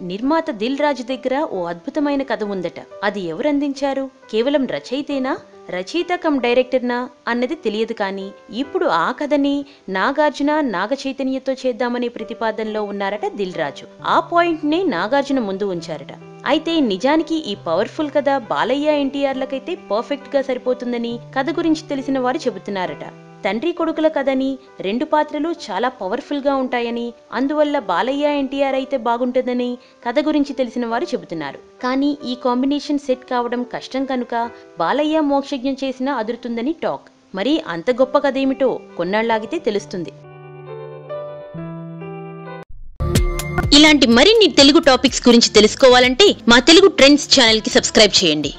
నిర్మాత దిల్ రాజు దగ్గర ఓ అద్భుతమైన కథ ఉందట. అది ఎవరు అందించారు? కేవలం రచయితేనా, రచయిత కమ్ డైరెక్టర్నా అన్నది తెలియదు. కానీ ఇప్పుడు ఆ కథని నాగార్జున, నాగ చైతన్యతో చేద్దామనే ప్రతిపాదనలో ఉన్నారట దిల్ రాజు. ఆ పాయింట్ నే నాగార్జున ముందు ఉంచారట. అయితే నిజానికి ఈ పవర్ఫుల్ కథ బాలయ్య, ఎన్టీఆర్లకైతే పర్ఫెక్ట్ గా సరిపోతుందని కథ గురించి తెలిసిన వారు చెబుతున్నారట. తండ్రి కొడుకుల కథని, రెండు పాత్రలు చాలా పవర్ఫుల్ గా ఉంటాయని, అందువల్ల బాలయ్య, ఎన్టీఆర్ అయితే బాగుంటుందని కథ గురించి తెలిసిన వారు చెబుతున్నారు. కానీ ఈ కాంబినేషన్ సెట్ కావడం కష్టం కనుక బాలయ్య మోక్షజ్ఞం చేసినా అదురుతుందని టాక్. మరి అంత గొప్ప కథ ఏమిటో కొన్నాళ్లాగితే తెలుస్తుంది. ఇలాంటి మరిన్ని తెలుగు టాపిక్స్ గురించి తెలుసుకోవాలంటే మా తెలుగు ట్రెండ్స్ ఛానల్ కి సబ్స్క్రైబ్ చేయండి.